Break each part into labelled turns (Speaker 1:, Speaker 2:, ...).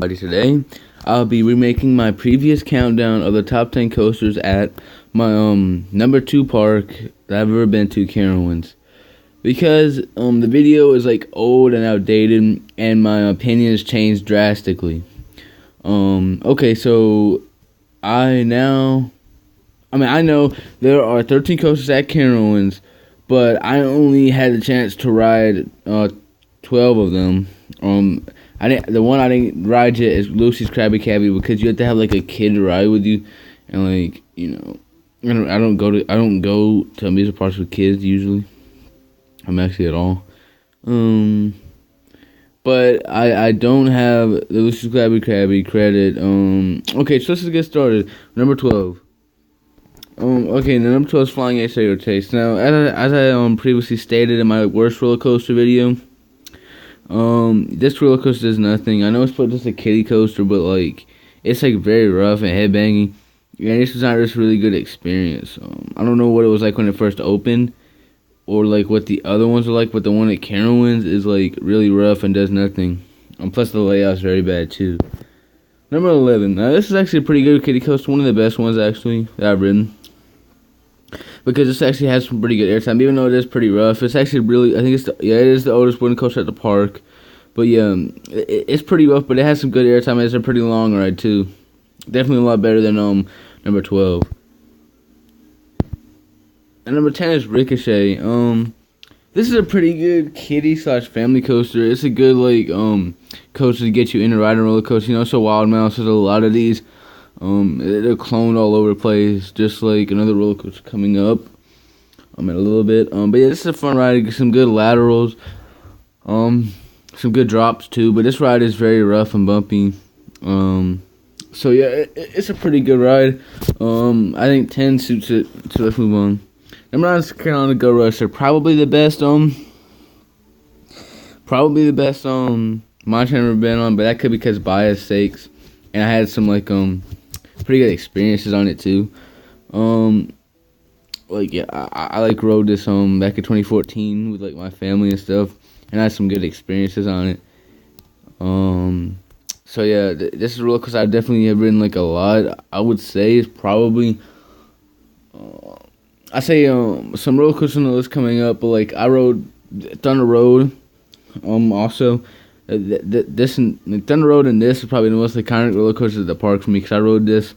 Speaker 1: Today, I'll be remaking my previous countdown of the top 10 coasters at my number 2 park that I've ever been to, Carowinds. Because the video is like old and outdated, and my opinion has changed drastically. Okay, so I know there are 13 coasters at Carowinds, but I only had the chance to ride 12 of them. The one I didn't ride yet is Lucy's Krabby Cabby, because you have to have like a kid to ride with you, and like, you know, I don't go to amusement parks with kids usually. I'm actually at all. But I don't have the Lucy's Krabby credit. Okay, so let's just get started. Number 12. Okay, the number 12 is Flying X-Ray Taste. Now, as I previously stated in my worst roller coaster video, this roller coaster does nothing. I know it's just a kiddie coaster, but like, it's like very rough and headbanging. And this was not just a really good experience. I don't know what it was like when it first opened, or like what the other ones are like, but the one at Carowinds is like really rough and does nothing. Plus the layout's very bad too. Number 11. Now this is actually a pretty good kiddie coaster, one of the best ones actually that I've ridden, because this actually has some pretty good airtime, even though it is pretty rough. It's actually really, I think it is the oldest wooden coaster at the park. But yeah, it's pretty rough, but it has some good airtime. It's a pretty long ride too. Definitely a lot better than number 12. And number 10 is Ricochet. This is a pretty good kiddie / family coaster. It's a good like coaster to get you in a ride and roller coaster. You know, so Wild Mouse has a lot of these. They're cloned all over the place, just like another roller coaster coming up. In a little bit. But yeah, this is a fun ride. Some good laterals. Some good drops too. But this ride is very rough and bumpy. So yeah, it's a pretty good ride. I think 10 suits it. So let's move on. Number 9 is Carolina Go Rush. They're probably the best Montana I've ever been on, but that could be because bias sakes. And I had some like pretty good experiences on it too. Like yeah, I like rode this back in 2014 with like my family and stuff, and I had some good experiences on it. So yeah, this is a roller coaster I definitely have ridden like a lot. I would say it's probably some roller coasters on the list coming up, but like I rode Thunder Road. Also, this and Thunder Road and this is probably the most iconic roller coasters at the park for me, because I rode this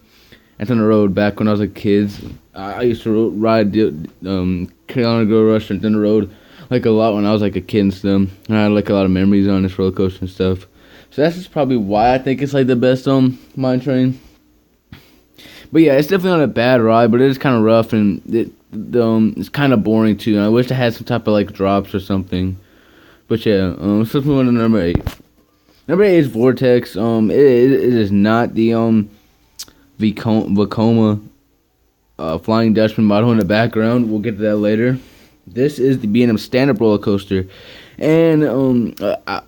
Speaker 1: at Thunder Road back when I was a kid. I used to ride Carolina Go Rush and Thunder Road like a lot when I was like a kid and stuff. And I had like a lot of memories on this roller coaster and stuff. So that's just probably why I think it's like the best mine train. But yeah, it's definitely not a bad ride, but it is kind of rough, and it's kind of boring too. And I wish I had some type of like drops or something. But yeah, so let's move on to number 8. Number 8 is Vortex. It is not the Vekoma Flying Dutchman model in the background. We'll get to that later. This is the B&M stand-up roller coaster, and I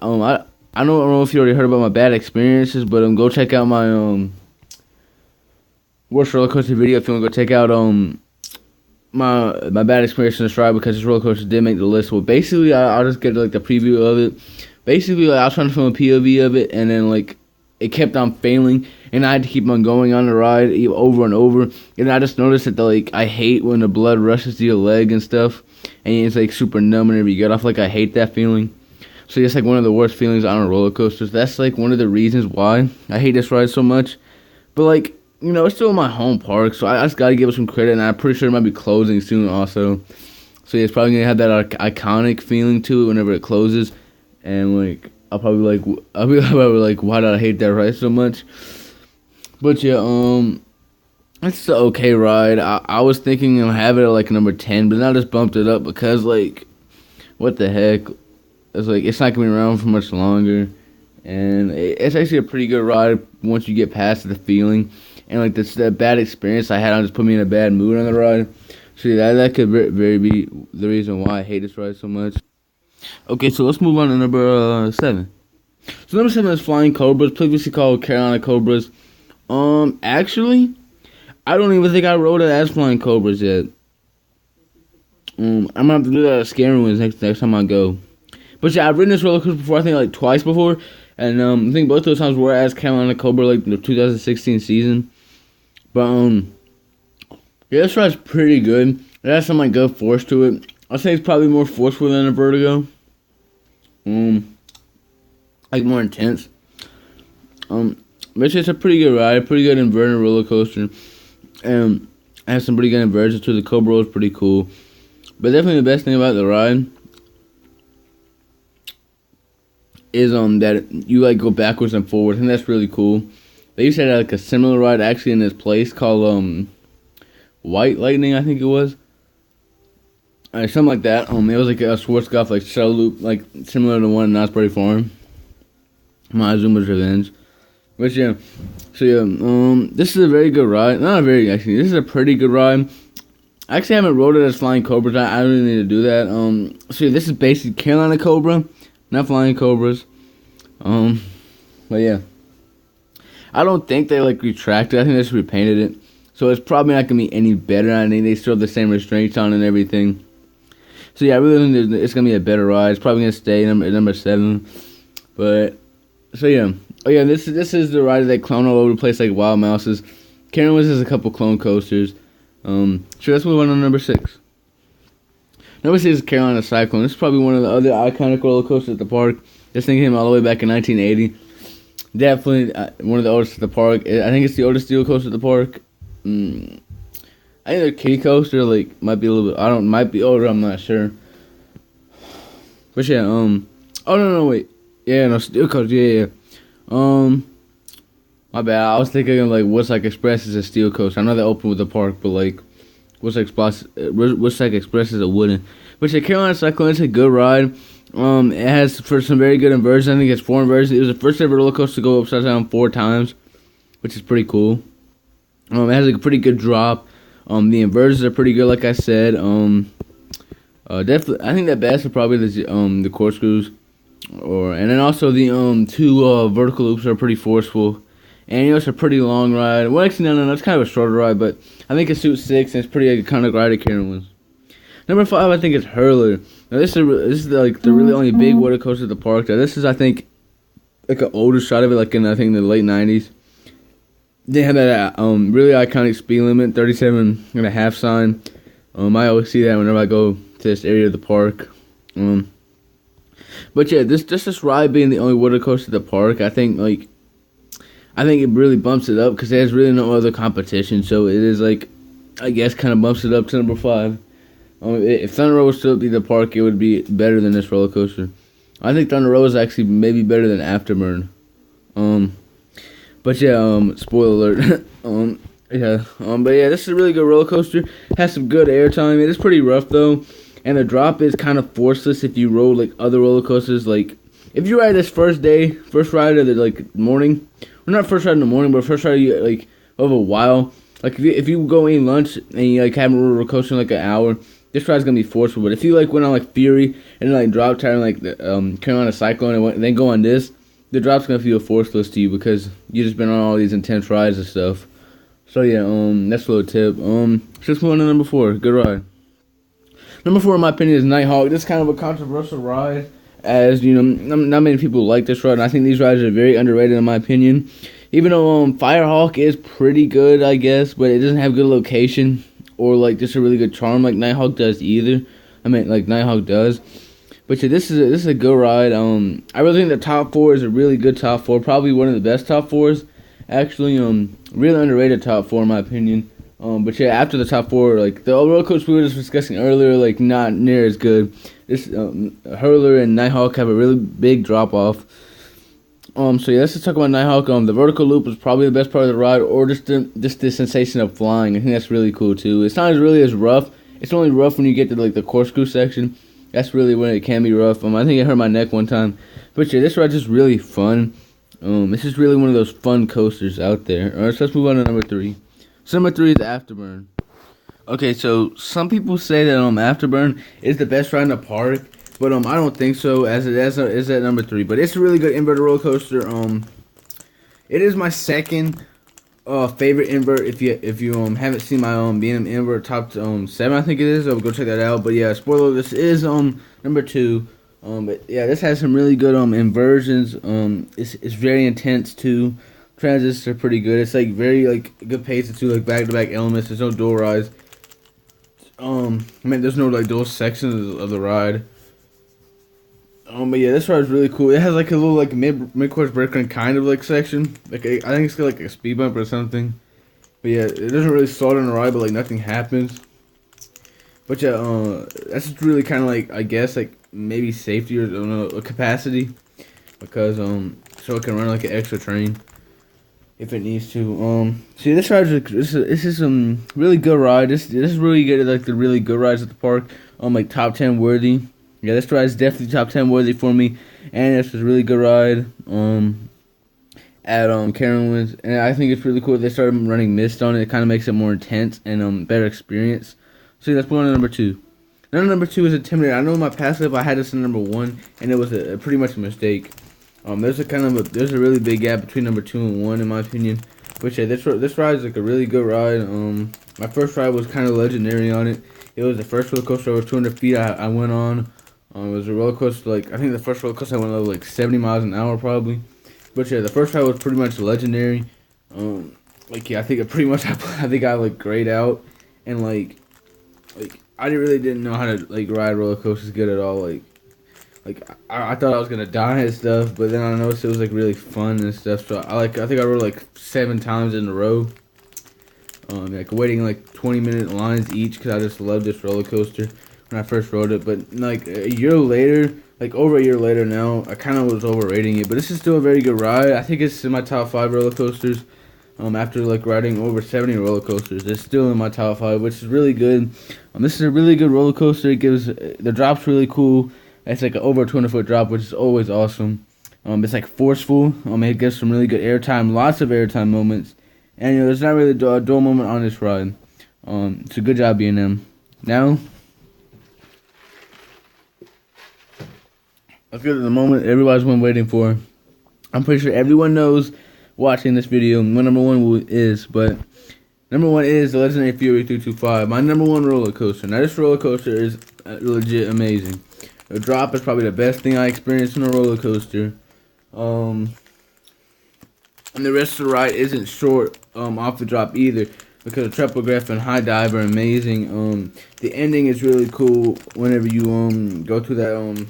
Speaker 1: don't know if you already heard about my bad experiences, but go check out my worst roller coaster video if you want to go check out my bad experience in this ride, because this roller coaster did make the list. Well, basically, I'll just get like the preview of it. Basically, like, I was trying to film a POV of it, and then like it kept on failing, and I had to keep on going on the ride over and over. And I just noticed that like I hate when the blood rushes to your leg and stuff, and it's like super numb whenever you get off. Like I hate that feeling. So it's like one of the worst feelings on a roller coaster. That's like one of the reasons why I hate this ride so much. But like, you know, it's still my home park, so I just gotta give it some credit, and I'm pretty sure it might be closing soon also. So yeah, it's probably gonna have that iconic feeling to it whenever it closes, and like I'll probably like, why did I hate that ride so much? But yeah, it's an okay ride. I was thinking of having it at like number 10, but then I just bumped it up because like, what the heck? It's like it's not gonna be around for much longer, and it's actually a pretty good ride once you get past the feeling. And like that bad experience I had on just put me in a bad mood on the ride. So yeah, that could very be the reason why I hate this ride so much. Okay, so let's move on to number 7. So number 7 is Flying Cobras, previously called Carolina Cobras. Actually, I don't even think I rode it as Flying Cobras yet. I'm gonna have to do that at Carowinds next time I go. But yeah, I've ridden this roller coaster before. I think like twice before. And I think both those times were as Carolina Cobra, like the 2016 season. But yeah, this ride's pretty good. It has some like good force to it. I'd say it's probably more forceful than a Vertigo. Like more intense. But it's a pretty good ride, pretty good inverted roller coaster. It has some pretty good inversions too. The Cobra Roll is pretty cool. But definitely the best thing about the ride is that you like go backwards and forwards, and that's really cool. They used to have like a similar ride actually in this place called White Lightning, I think it was. Something like that. It was like a Schwarzkopf like shuttle loop, like similar to one in Osprey Farm. Mozuma's Revenge. But yeah, so yeah, this is a very good ride. Not a very, actually, this is a pretty good ride. I actually haven't rode it as Flying Cobras. I really need to do that. So yeah, this is basically Carolina Cobra, not Flying Cobras. But yeah, I don't think they like retracted. I think they just repainted it, so it's probably not gonna be any better. I think they still have the same restraints on and everything. So yeah, I really think it's gonna be a better ride. It's probably gonna stay number 7. But so yeah, oh yeah, this is the ride that clone all over the place like wild mouses. Carowinds has a couple clone coasters. Sure, let's move on to number 6. Number 6 is Carolina Cyclone. This is probably one of the other iconic roller coasters at the park. This thing came all the way back in 1980. Definitely one of the oldest at the park. I think it's the oldest steel coaster at the park. I think their kiddie coaster like might be a little bit. Might be older. I'm not sure. But yeah, oh no, wait. Yeah, no, steel coaster. Yeah. My bad. I was thinking of like Woodstock Express is a steel coaster. I know they opened with the park, but like Woodstock Express is a wooden. But yeah, Carolina Cyclone is a good ride. It has for some very good inversions. I think it's 4 inversions. It was the first ever roller coaster to go upside down 4 times, which is pretty cool. It has like a pretty good drop. The inversions are pretty good, like I said. Definitely, I think the best are probably the corkscrews, and then also the 2 vertical loops are pretty forceful. And it's a pretty long ride. Well, actually, no, it's kind of a shorter ride, but I think it suits 6, and it's pretty iconic ride at Carowinds. Number 5, I think is Hurler. Now this is like the really only big water coaster at the park. Now, this is, I think, like an older shot of it, like in I think the late 90s. They had that really iconic speed limit, 37.5 sign. I always see that whenever I go to this area of the park. But yeah, this ride being the only water coaster at the park, I think it really bumps it up because there's really no other competition. So it is like, I guess, kind of bumps it up to number 5. If Thunder Road was still be the park, it would be better than this roller coaster. I think Thunder Road is actually maybe better than Afterburn. But yeah, spoiler alert. But yeah, this is a really good roller coaster. Has some good airtime. It is pretty rough though, and the drop is kind of forceless if you rode like other roller coasters. Like if you ride this first ride of the like morning, well, not first ride in the morning, but first ride like of a while. Like if you go eat lunch and you like have a roller coaster in like an hour, this ride's gonna be forceful. But if you like went on like Fury and then like drop tire and like the Carolina Cyclone and then go on this, the drop's gonna feel forceless to you because you just been on all these intense rides and stuff. So yeah, that's a little tip. So let's move on to number 4. Good ride. Number 4, in my opinion, is Nighthawk. This is kind of a controversial ride, as you know, not many people like this ride. And I think these rides are very underrated, in my opinion. Even though Firehawk is pretty good, I guess, but it doesn't have good location or like just a really good charm like Nighthawk does either. Like Nighthawk does. But yeah, this is a good ride. I really think the top 4 is a really good top 4, probably one of the best top 4s. Actually, really underrated top 4 in my opinion. But yeah, after the top 4, like the roller coaster we were just discussing earlier, like not near as good. This Hurler and Nighthawk have a really big drop off. So yeah, let's just talk about Nighthawk. The vertical loop is probably the best part of the ride, or just the sensation of flying. I think that's really cool too. It's not really as rough. It's only rough when you get to like the corkscrew section. That's really when it can be rough. I think it hurt my neck one time. But yeah, this ride's just really fun. This is really one of those fun coasters out there. Alright, so let's move on to number 3. So number 3 is Afterburn. Okay, so some people say that Afterburn is the best ride in the park, but I don't think so. As it is at number 3, but it's a really good inverted roller coaster. It is my second favorite invert. If you haven't seen my B&M invert top 7, I think it is. Go check that out. But yeah, spoiler, this is number 2. But yeah, this has some really good inversions. It's very intense too. Transits are pretty good. It's like very like good pace too, like back to back elements. There's no dual rides. I mean, there's no like dual sections of the ride. But yeah, this ride is really cool. It has like a little like mid course breakdown kind of like section. Like I think it's got like a speed bump or something. But yeah, it doesn't really slow down the ride, but like nothing happens. But yeah, that's just really kind of like, I guess, like maybe safety or capacity, because so it can run like an extra train if it needs to. See, this ride is really good ride. This is really good at like the really good rides at the park. Like top 10 worthy. Yeah, this ride is definitely top 10 worthy for me, and this was a really good ride. At Carowinds, and I think it's really cool. They started running mist on it. It kind of makes it more intense and better experience. So that's one on number 2. Number 2 is Intimidator. I know in my past life I had this in number 1, and it was a pretty much a mistake. There's a really big gap between number 2 and 1 in my opinion. Which yeah, this ride is like a really good ride. My first ride was kind of legendary on it. It was the first roller coaster over 200 feet I went on. It was a roller coaster like, I think the first roller coaster I went over like 70 miles an hour probably. But yeah, the first ride was pretty much legendary. Like yeah, I think I like grayed out, and like I really didn't know how to like ride roller coasters good at all. I thought I was gonna die and stuff, but then I noticed it was like really fun and stuff. So I think I rode like 7 times in a row. Like waiting like 20-minute lines each because I just loved this roller coaster when I first rode it. But like a year later. Like over a year later now, I kind of was overrating it, but this is still a very good ride. I think it's in my top 5 roller coasters. After like riding over 70 roller coasters, it's still in my top 5, which is really good. This is a really good roller coaster. It gives the drop's really cool. It's like an over 200-foot drop, which is always awesome. It's like forceful. It gives some really good airtime, lots of airtime moments, and there's not really a dull moment on this ride. It's a good job B&M. Now. Let's get to the moment everybody's been waiting for. I'm pretty sure everyone knows watching this video what number 1 is, but number 1 is the Legendary Fury 325, my number 1 roller coaster. Now this roller coaster is legit amazing. The drop is probably the best thing I experienced on a roller coaster. And the rest of the ride isn't short off the drop either, because the Trepograph and High Dive are amazing. The ending is really cool whenever you go to that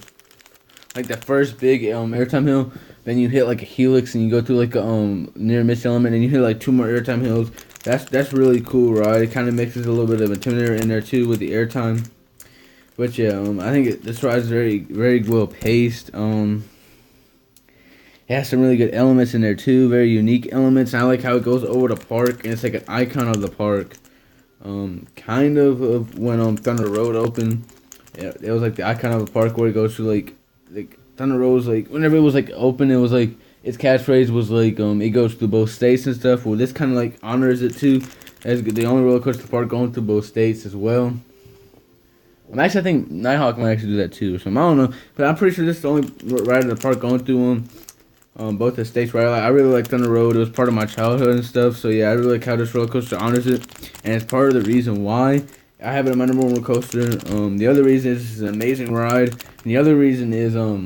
Speaker 1: like the first big airtime hill, then you hit like a helix and you go through like a near miss element and you hit like 2 more airtime hills. That's really cool, right? It kind of mixes a little bit of Intimidator in there too with the airtime. But yeah, I think this ride is very well paced. It has some really good elements in there too, very unique elements. And I like how it goes over the park and it's like an icon of the park. Kind of when Thunder Road opened, it was like the icon of the park where it goes to like Thunder Road was like, whenever it was like open, it was like its catchphrase was like it goes through both states and stuff. Well, this kind of like honors it too, as the only roller coaster park going through both states as well. Actually, I think Nighthawk might actually do that too. So I don't know, but I'm pretty sure this is the only ride in the park going through both the states. Right, I really like Thunder Road. It was part of my childhood and stuff. So yeah, I really like how this roller coaster honors it, and it's part of the reason why I have it on my number 1 roller coaster. The other reason is it's an amazing ride. And the other reason is I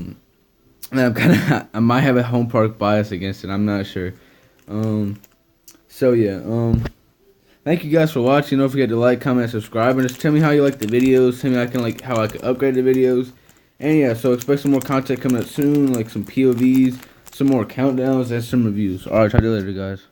Speaker 1: might have a home park bias against it. I'm not sure. So yeah. Thank you guys for watching. Don't forget to like, comment, subscribe, and just tell me how you like the videos. Tell me how I can upgrade the videos. And yeah, so expect some more content coming up soon, like some POVs, some more countdowns, and some reviews. Alright, talk to you later, guys.